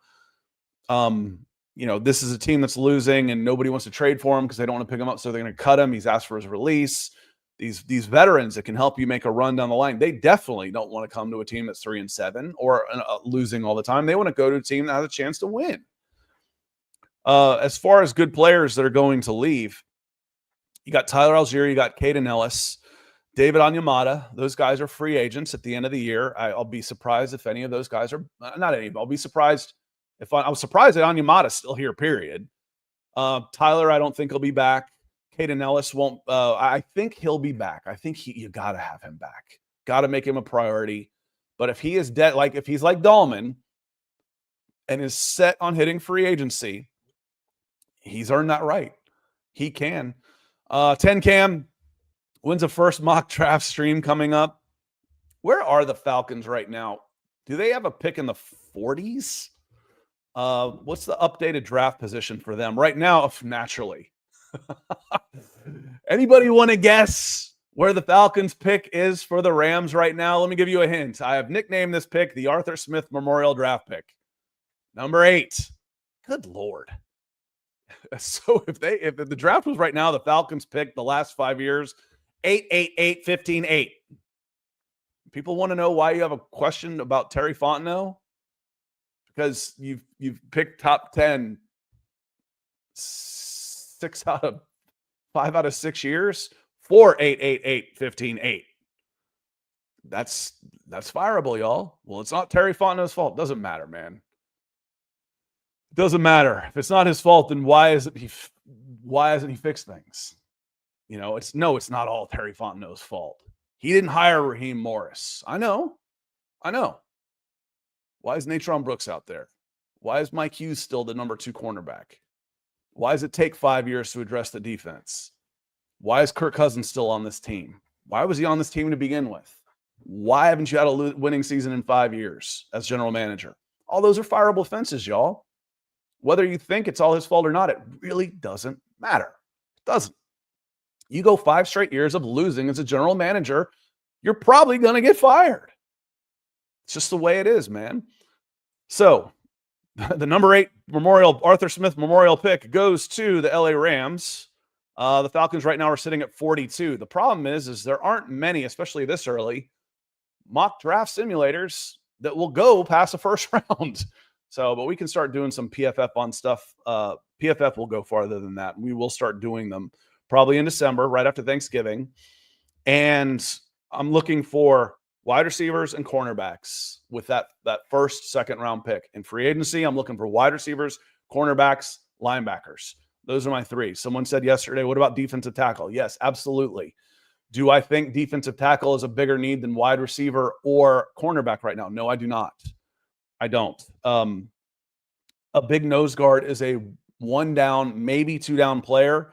This is a team that's losing and nobody wants to trade for him because they don't want to pick him up. So they're going to cut him. He's asked for his release. These veterans that can help you make a run down the line, they definitely don't want to come to a team that's 3-7 or losing all the time. They want to go to a team that has a chance to win. As far as good players that are going to leave, you got Tyler Algier, you got Caden Ellis, David Onyemata. Those guys are free agents at the end of the year. I'll be surprised if any of those guys are not any. I'll be surprised if I was surprised that Onyemata's still here. Period. Tyler, I don't think he'll be back. Caden Ellis won't. I think he'll be back. I think you got to have him back. Got to make him a priority. But if he is dead, like if he's like Dahlman and is set on hitting free agency, he's earned that right. He can. 10 Cam wins a first mock draft stream coming up. Where are the Falcons right now? Do they have a pick in the 40s? What's the updated draft position for them right now? Naturally. Anybody want to guess where the Falcons pick is for the Rams right now? Let me give you a hint. I have nicknamed this pick the Arthur Smith Memorial Draft pick. Number 8. Good Lord. So if the draft was right now, the Falcons picked the last 5 years, 8, 8, 8, 15, 8. People want to know why you have a question about Terry Fontenot? Because you've picked top 10 5 out of 6 years, 4, 8, 8, 8, 15, 8. That's fireable, y'all. Well, it's not Terry Fontenot's fault. Doesn't matter, man. It doesn't matter. If it's not his fault, then why hasn't he fixed things? It's not all Terry Fontenot's fault. He didn't hire Raheem Morris. I know. Why is Natron Brooks out there? Why is Mike Hughes still the number 2 cornerback? Why does it take 5 years to address the defense? Why is Kirk Cousins still on this team? Why was he on this team to begin with? Why haven't you had a winning season in 5 years as general manager? All those are fireable fences, y'all. Whether you think it's all his fault or not, it really doesn't matter. It doesn't. You go 5 straight years of losing as a general manager, you're probably going to get fired. It's just the way it is, man. So the number 8 Arthur Smith Memorial pick goes to the LA Rams. The Falcons right now are sitting at 42. The problem is there aren't many, especially this early, mock draft simulators that will go past the first round. So, but we can start doing some PFF on stuff. PFF will go farther than that. We will start doing them probably in December, right after Thanksgiving. And I'm looking for wide receivers and cornerbacks with that first, second round pick. In free agency, I'm looking for wide receivers, cornerbacks, linebackers. Those are my 3. Someone said yesterday, what about defensive tackle? Yes, absolutely. Do I think defensive tackle is a bigger need than wide receiver or cornerback right now? No, I do not. I don't. A big nose guard is a 1 down, maybe 2 down player.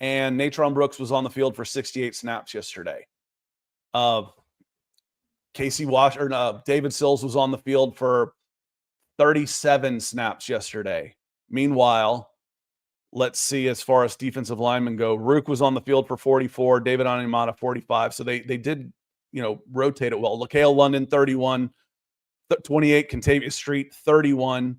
And Natron Brooks was on the field for 68 snaps yesterday. David Sills was on the field for 37 snaps yesterday. Meanwhile, let's see, as far as defensive linemen go, Rook was on the field for 44, David Onyemata 45. So they did, rotate it well. LaCale London 31, 28, Contavious Street 31.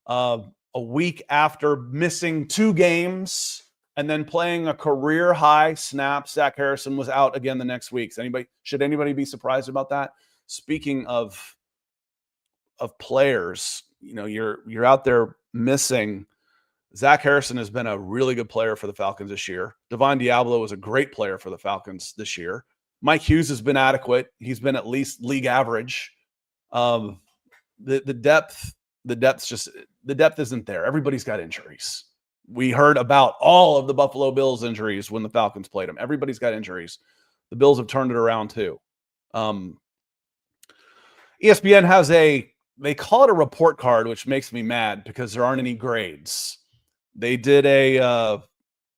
A week after missing 2 games and then playing a career high snap, Zach Harrison was out again the next week. Should anybody be surprised about that? Speaking of players, you're out there missing. Zach Harrison has been a really good player for the Falcons this year. Divine Diablo was a great player for the Falcons this year. Mike Hughes has been adequate. He's been at least league average. The depth isn't there. Everybody's got injuries. We heard about all of the Buffalo Bills injuries when the Falcons played them. Everybody's got injuries. The Bills have turned it around too. ESPN has a they call it a report card, which makes me mad because there aren't any grades. They did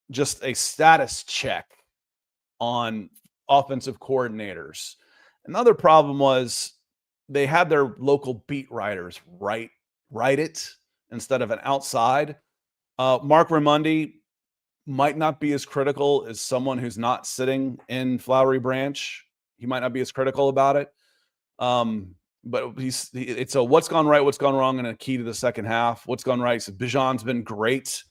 just a status check on offensive coordinators. Another problem was they had their local beat writers write it instead of an outside. Mark Raimondi might not be as critical as someone who's not sitting in Flowery Branch. He might not be as critical about it. But it's a what's gone right, what's gone wrong, and a key to the second half. What's gone right? So Bijan's been great.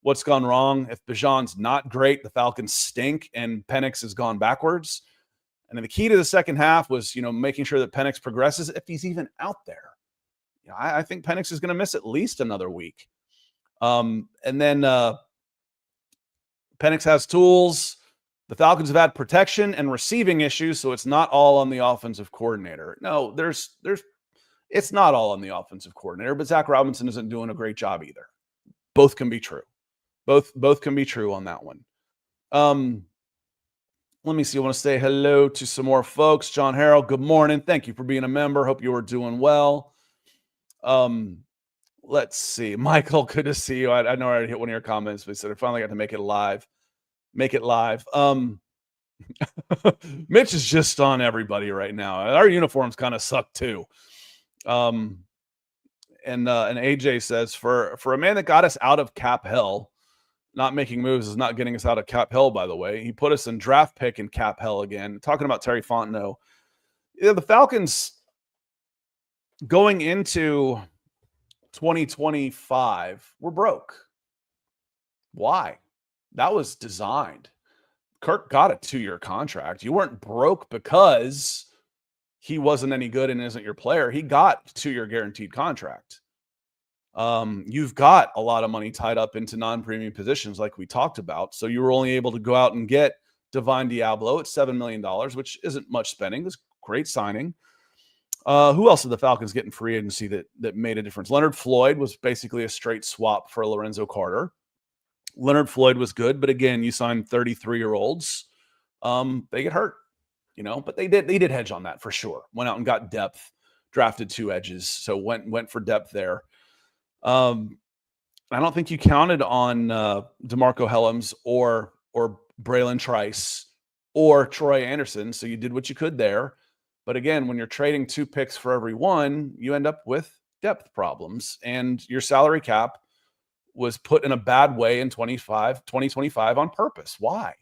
What's gone wrong? If Bijan's not great, the Falcons stink, and Penix has gone backwards. And then the key to the second half was, making sure that Penix progresses if he's even out there. I think Penix is going to miss at least another week. And then Penix has tools. The Falcons have had protection and receiving issues, so it's not all on the offensive coordinator. No, it's not all on the offensive coordinator, but Zach Robinson isn't doing a great job either. Both can be true. Both can be true on that one. Let me see. I want to say hello to some more folks. John Harrell, good morning. Thank you for being a member. Hope you are doing well. Let's see. Michael, good to see you. I know I already hit one of your comments, but he said I finally got to make it live. Mitch is just on everybody right now. Our uniforms kind of suck too. And AJ says for a man that got us out of cap hell, not making moves is not getting us out of cap hell, by the way. He put us in draft pick and cap hell again. Talking about Terry Fontenot. The Falcons going into 2025 were broke. Why? That was designed. Kirk got a 2-year contract. You weren't broke because he wasn't any good and isn't your player. He got a 2-year guaranteed contract. You've got a lot of money tied up into non-premium positions like we talked about. So you were only able to go out and get Divine Diablo at $7 million, which isn't much spending. It was a great signing. Who else did the Falcons get in free agency that made a difference? Leonard Floyd was basically a straight swap for Lorenzo Carter. Leonard Floyd was good, but again, you signed 33-year-olds. They get hurt, but they did hedge on that for sure. Went out and got depth, drafted 2 edges. So went for depth there. I don't think you counted on DeMarco Helms or Braylon Trice or Troy Anderson. So you did what you could there. But again, when you're trading 2 picks for every one, you end up with depth problems, and your salary cap was put in a bad way in 2025 on purpose. Why?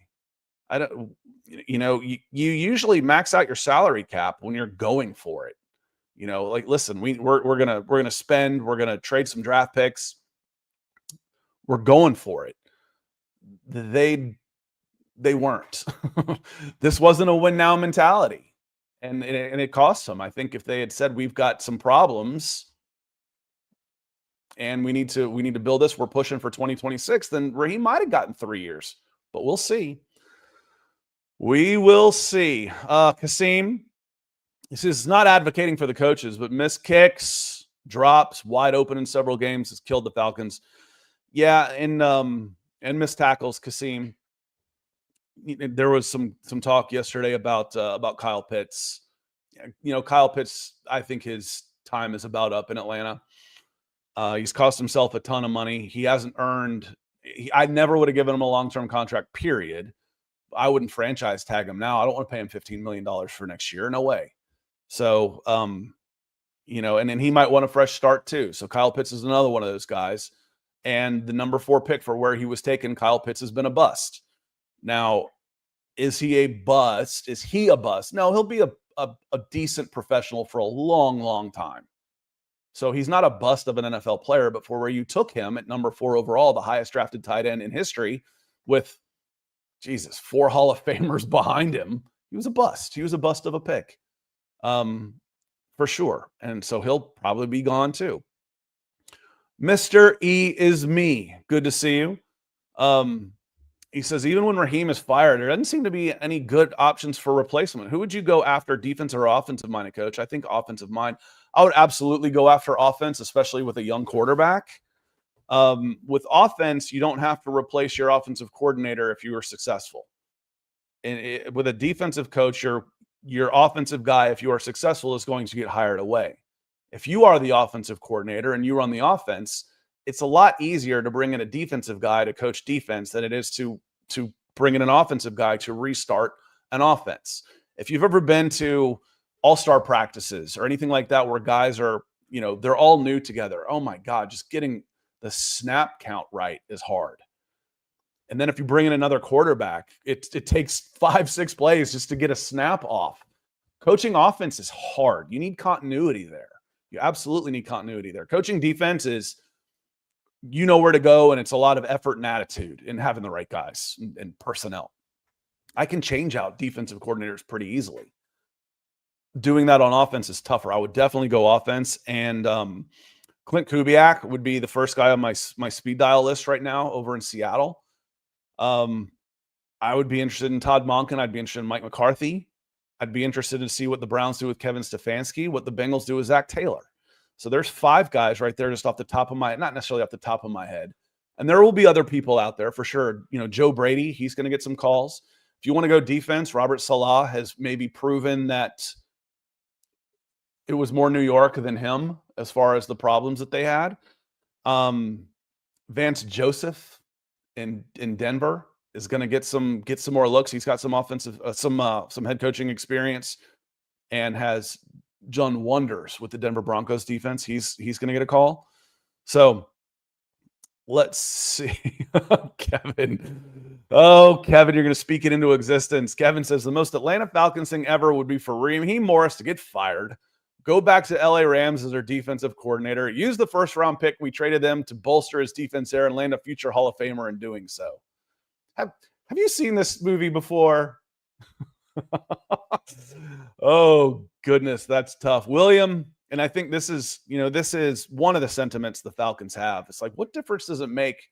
You usually max out your salary cap when you're going for it. Listen, we're gonna spend, we're gonna trade some draft picks. We're going for it. They weren't. This wasn't a win now mentality, and it cost them. I think if they had said we've got some problems and we need to build this, we're pushing for 2026, then Raheem might have gotten 3 years, but we'll see. We will see. Kasim, this is not advocating for the coaches, but missed kicks, drops, wide open in several games has killed the Falcons. Yeah, and missed tackles, Kasim. There was some talk yesterday about Kyle Pitts. Kyle Pitts, I think his time is about up in Atlanta. He's cost himself a ton of money. He hasn't earned – I never would have given him a long-term contract, period. I wouldn't franchise tag him now. I don't want to pay him $15 million for next year. No way. So, and then he might want a fresh start too. So Kyle Pitts is another one of those guys. And the number 4 pick for where he was taken, Kyle Pitts has been a bust. Now, is he a bust? Is he a bust? No, he'll be a decent professional for a long, long time. So he's not a bust of an NFL player, but for where you took him at number 4 overall, the highest drafted tight end in history with, 4 Hall of Famers behind him, he was a bust. He was a bust of a pick, for sure. And so he'll probably be gone too. Mr. E is me. Good to see you. He says, even when Raheem is fired, there doesn't seem to be any good options for replacement. Who would you go after, defensive or offensive minded, coach? I think offensive mind. I would absolutely go after offense, especially with a young quarterback. With offense, you don't have to replace your offensive coordinator if you were successful. And with a defensive coach, your offensive guy, if you are successful, is going to get hired away. If you are the offensive coordinator and you run the offense, it's a lot easier to bring in a defensive guy to coach defense than it is to bring in an offensive guy to restart an offense. If you've ever been to all-star practices or anything like that where guys are, they're all new together. Oh my God, just getting the snap count right is hard. And then if you bring in another quarterback, it takes 5-6 plays just to get a snap off. Coaching offense is hard. You need continuity there. You absolutely need continuity there. Coaching defense is, you know where to go, and it's a lot of effort and attitude and having the right guys and personnel. I can change out defensive coordinators pretty easily. Doing that on offense is tougher. I would definitely go offense, and Clint Kubiak would be the first guy on my speed dial list right now over in Seattle. I would be interested in Todd Monken. I'd be interested in Mike McCarthy. I'd be interested to see what the Browns do with Kevin Stefanski, what the Bengals do with Zach Taylor. So there's 5 guys right there just off the top of not necessarily off the top of my head. And there will be other people out there for sure. Joe Brady, he's going to get some calls. If you want to go defense, Robert Saleh has maybe proven that it was more New York than him as far as the problems that they had. Vance Joseph in Denver is going to get some more looks. He's got some offensive, some head coaching experience, and has done wonders with the Denver Broncos defense. He's going to get a call. So let's see. Kevin. Oh, Kevin, you're going to speak it into existence. Kevin says the most Atlanta Falcons thing ever would be for Raheem Morris to get fired, go back to LA Rams as their defensive coordinator, use the first round pick we traded them to bolster his defense there and land a future Hall of Famer in doing so. Have you seen this movie before? Oh, goodness, that's tough. William, and I think this is one of the sentiments the Falcons have. It's like, what difference does it make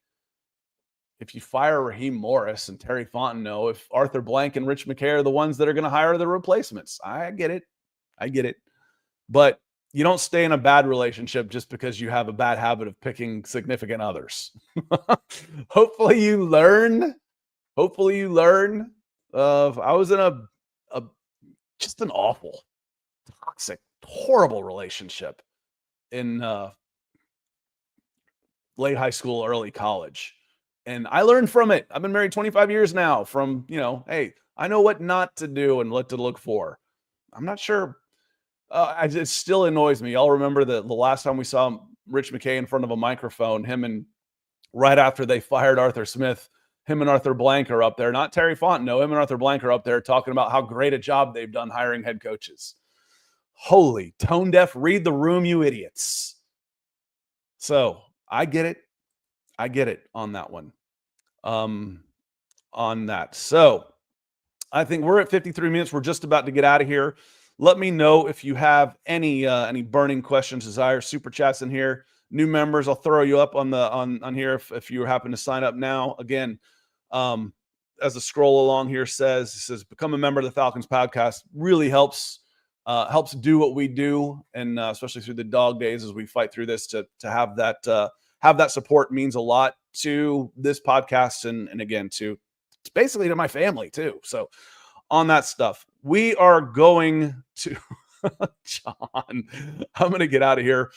if you fire Raheem Morris and Terry Fontenot if Arthur Blank and Rich McKay are the ones that are going to hire the replacements? I get it. But you don't stay in a bad relationship just because you have a bad habit of picking significant others. Hopefully you learn. I was in just an awful, toxic, horrible relationship in late high school, early college. And I learned from it. I've been married 25 years now from, hey, I know what not to do and what to look for. I'm not sure. It still annoys me. Y'all remember the last time we saw Rich McKay in front of a microphone, right after they fired Arthur Smith, him and Arthur Blank are up there, not Terry Fontenot. Him and Arthur Blank are up there talking about how great a job they've done hiring head coaches. Holy tone deaf, read the room, you idiots. So I get it on that one. On that. So I think we're at 53 minutes. We're just about to get out of here. Let me know if you have any burning questions, desires, super chats in here. New members, I'll throw you up on here if you happen to sign up now. Again, as the scroll along here says, become a member of the Falcons podcast. Really helps do what we do, and especially through the dog days as we fight through this, to have that support means a lot to this podcast and again it's basically to my family too. So on that stuff, we are going to John. I'm going to get out of here.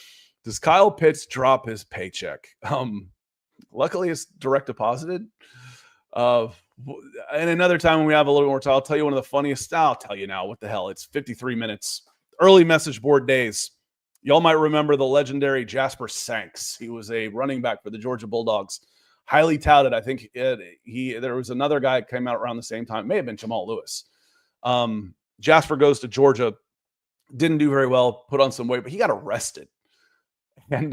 Does Kyle Pitts drop his paycheck? Luckily, it's direct deposited. And another time when we have a little more time, I'll tell you one of the funniest. I'll tell you now. What the hell? It's 53 minutes. Early message board days. Y'all might remember the legendary Jasper Sanks. He was a running back for the Georgia Bulldogs. Highly touted. I think there was another guy that came out around the same time. It may have been Jamal Lewis. Jasper goes to Georgia. Didn't do very well. Put on some weight, but he got arrested. And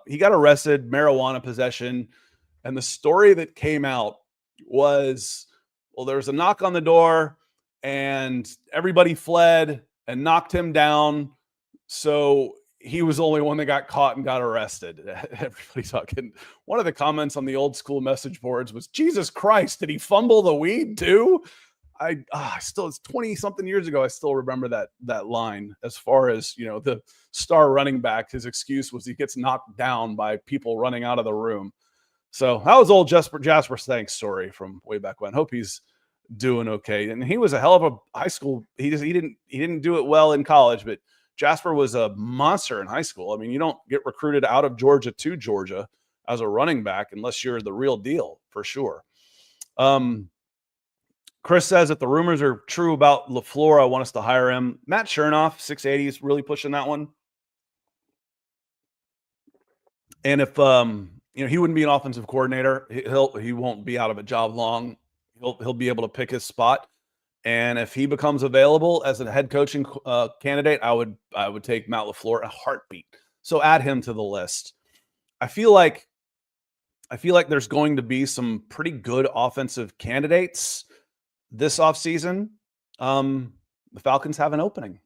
he got arrested, marijuana possession. And the story that came out was, well, there was a knock on the door and everybody fled and knocked him down. So he was the only one that got caught and got arrested. Everybody's talking. One of the comments on the old school message boards was, Jesus Christ, did he fumble the weed too? It's 20 something years ago. I still remember that line. As far as, the star running back, his excuse was he gets knocked down by people running out of the room. So that was old Jasper Stanks story from way back when. Hope he's doing okay. And he was a hell of a high school. He didn't do it well in college, but Jasper was a monster in high school. I mean, you don't get recruited out of Georgia to Georgia as a running back unless you're the real deal, for sure. Chris says if the rumors are true about LaFleur, I want us to hire him. Matt Chernoff, 680, is really pushing that one. And if he wouldn't be an offensive coordinator, he won't be out of a job long. He'll be able to pick his spot. And if he becomes available as a head coaching candidate, I would take Matt LaFleur in a heartbeat. So add him to the list. I feel like there's going to be some pretty good offensive candidates this offseason. The Falcons have an opening.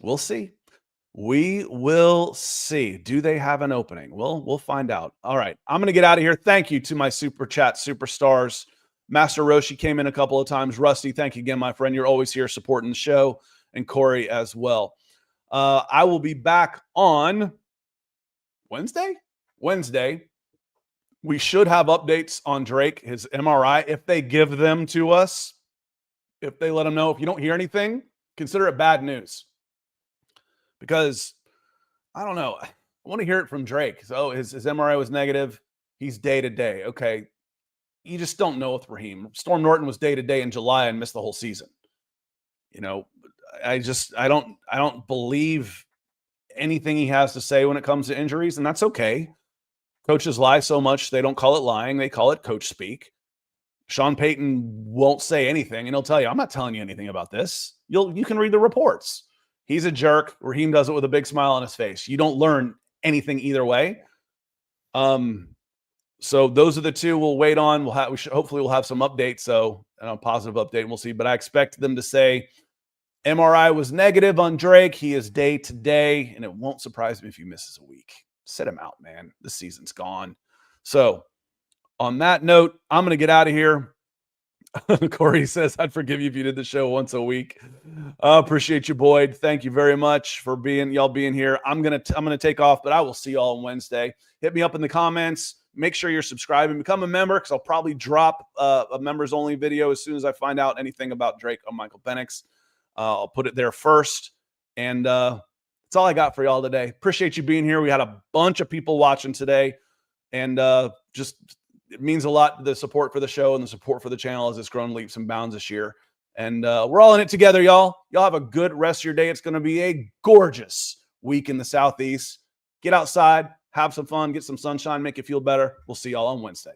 We'll see. We will see. Do they have an opening? We'll find out. All right. I'm going to get out of here. Thank you to my Super Chat superstars. Master Roshi came in a couple of times. Rusty, thank you again, my friend. You're always here supporting the show. And Corey as well. I will be back on Wednesday. We should have updates on Drake, his MRI, if they give them to us. If they let him know. If you don't hear anything, consider it bad news. Because, I don't know, I want to hear it from Drake. So his MRI was negative. He's day-to-day. Okay, you just don't know with Raheem. Storm Norton was day-to-day in July and missed the whole season. I don't believe anything he has to say when it comes to injuries, and that's okay. Coaches lie so much, they don't call it lying. They call it coach speak. Sean Payton won't say anything, and he'll tell you, I'm not telling you anything about this. You can read the reports. He's a jerk. Raheem does it with a big smile on his face. You don't learn anything either way. So those are the two we'll wait on. Hopefully we'll have some updates. So a positive update, and we'll see. But I expect them to say MRI was negative on Drake. He is day to day, and it won't surprise me if he misses a week. Sit him out, man. The season's gone. So on that note, I'm going to get out of here. Corey says, I'd forgive you if you did the show once a week. Appreciate you, Boyd. Thank you very much for y'all being here. I'm gonna take off, but I will see y'all on Wednesday. Hit me up in the comments. Make sure you're subscribing. Become a member, because I'll probably drop a members-only video as soon as I find out anything about Drake or Michael Penix. I'll put it there first. And that's all I got for y'all today. Appreciate you being here. We had a bunch of people watching today. And it means a lot, the support for the show and the support for the channel as it's grown leaps and bounds this year. And we're all in it together, y'all. Y'all have a good rest of your day. It's going to be a gorgeous week in the Southeast. Get outside, have some fun, get some sunshine, make you feel better. We'll see y'all on Wednesday.